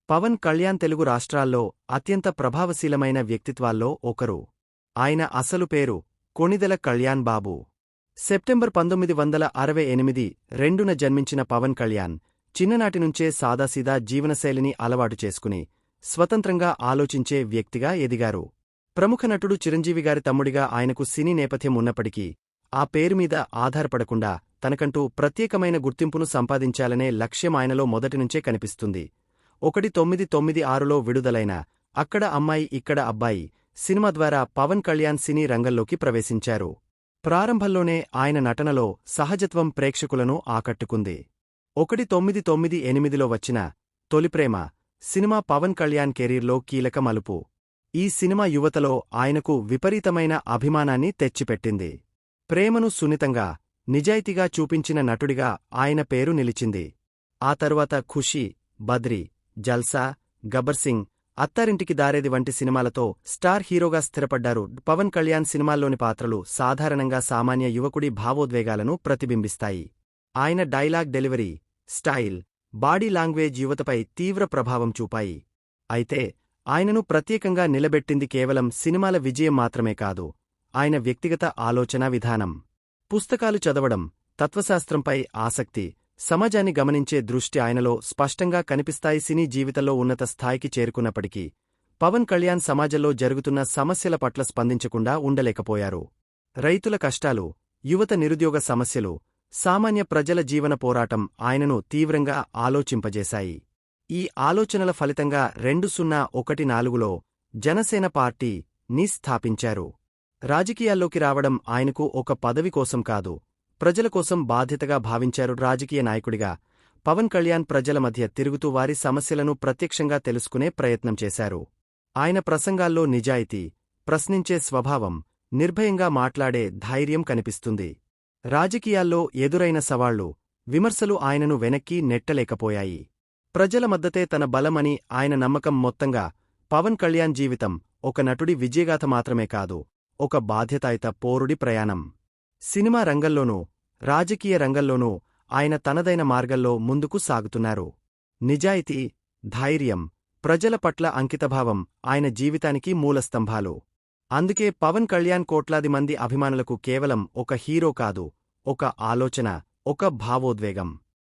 పవన్ కళ్యాణ్ తెలుగు రాష్ట్రాల్లో అత్యంత ప్రభావశీలమైన వ్యక్తిత్వాల్లో ఒకరు. ఆయన అసలు పేరు కొణిదెల కళ్యాణ్ బాబు. సెప్టెంబర్ 1968 2న జన్మించిన పవన్ కళ్యాణ్ చిన్ననాటినుంచే సాదాసీదా జీవనశైలిని అలవాటు చేసుకుని స్వతంత్రంగా ఆలోచించే వ్యక్తిగా ఎదిగారు. ప్రముఖ నటుడు చిరంజీవిగారి తమ్ముడిగా ఆయనకు సినీ నేపథ్యం ఉన్నప్పటికీ ఆ పేరుమీద ఆధారపడకుండా తనకంటూ ప్రత్యేకమైన గుర్తింపును సంపాదించాలనే లక్ష్యం ఆయనలో మొదటినుంచే కనిపిస్తుంది. 1996లో విడుదలైన అక్కడ అమ్మాయి ఇక్కడ అబ్బాయి సినిమా ద్వారా పవన్ కళ్యాణ్ సినీ రంగంలోకి ప్రవేశించారు. ప్రారంభంలోనే ఆయన నటనలో సహజత్వం ప్రేక్షకులను ఆకట్టుకుంది. 1998లో వచ్చిన తొలిప్రేమ సినిమా పవన్ కళ్యాణ్ కెరీర్లో కీలక మలుపు. ఈ సినిమా యువతలో ఆయనకు విపరీతమైన అభిమానాన్ని తెచ్చిపెట్టింది. ప్రేమను సున్నితంగా, నిజాయితీగా చూపించిన నటుడిగా ఆయన పేరు నిలిచింది. ఆ తరువాత ఖుషీ, బద్రీ, జల్సా, గబ్బర్ సింగ్, అత్తారింటికి దారేది వంటి సినిమాలతో స్టార్ హీరోగా స్థిరపడ్డారు. పవన్ కళ్యాణ్ సినిమాల్లోని పాత్రలు సాధారణంగా సామాన్య యువకుడి భావోద్వేగాలను ప్రతిబింబిస్తాయి. ఆయన dialogue delivery, style, body language యువతపై తీవ్ర ప్రభావం చూపాయి. అయితే ఆయనను ప్రత్యేకంగా నిలబెట్టింది కేవలం సినిమాల విజయం మాత్రమే కాదు, ఆయన వ్యక్తిగత ఆలోచనా విధానం. పుస్తకాలు చదవడం, తత్వశాస్త్రంపై ఆసక్తి, సమాజాన్ని గమనించే దృష్టి ఆయనలో స్పష్టంగా కనిపిస్తాయి. సినీ జీవితంలో ఉన్నత స్థాయికి చేరుకున్నప్పటికీ పవన్ కళ్యాణ్ సమాజంలో జరుగుతున్న సమస్యల పట్ల స్పందించకుండా ఉండలేకపోయారు. రైతుల కష్టాలు, యువత నిరుద్యోగ సమస్యలు, సామాన్య ప్రజల జీవన పోరాటం ఆయనను తీవ్రంగా ఆలోచింపజేశాయి. ఈ ఆలోచనల ఫలితంగా 2014లో జనసేన పార్టీని స్థాపించారు. రాజకీయాల్లోకి రావడం ఆయనకు ఒక పదవి కోసం కాదు, ప్రజల కోసం బాధ్యతగా భావించారు. రాజకీయ నాయకుడిగా పవన్ కళ్యాణ్ ప్రజల మధ్య తిరుగుతూ వారి సమస్యలను ప్రత్యక్షంగా తెలుసుకునే ప్రయత్నం చేశారు. ఆయన ప్రసంగాల్లో నిజాయితీ, ప్రశ్నించే స్వభావం, నిర్భయంగా మాట్లాడే ధైర్యం కనిపిస్తుంది. రాజకీయాల్లో ఎదురైన సవాళ్లు, విమర్శలు ఆయనను వెనక్కి నెట్టలేకపోయాయి. ప్రజల మద్దతే తన బలమని ఆయన నమ్మకం. మొత్తంగా పవన్ కళ్యాణ్ జీవితం ఒక నటుడి విజయగాథ మాత్రమే కాదు, ఒక బాధ్యతాయుత పోరుడి ప్రయాణం. సినిమా రంగంలోనూ, రాజకీయ రంగంలోనూ ఆయన తనదైన మార్గంలో ముందుకు సాగుతున్నారు. నిజాయితీ, ధైర్యం, ప్రజల పట్ల అంకితభావం ఆయన జీవితానికి మూలస్తంభాలు. అందుకే పవన్ కళ్యాణ్ కోట్లాది మంది అభిమానులకు కేవలం ఒక హీరో కాదు, ఒక ఆలోచన, ఒక భావోద్వేగం.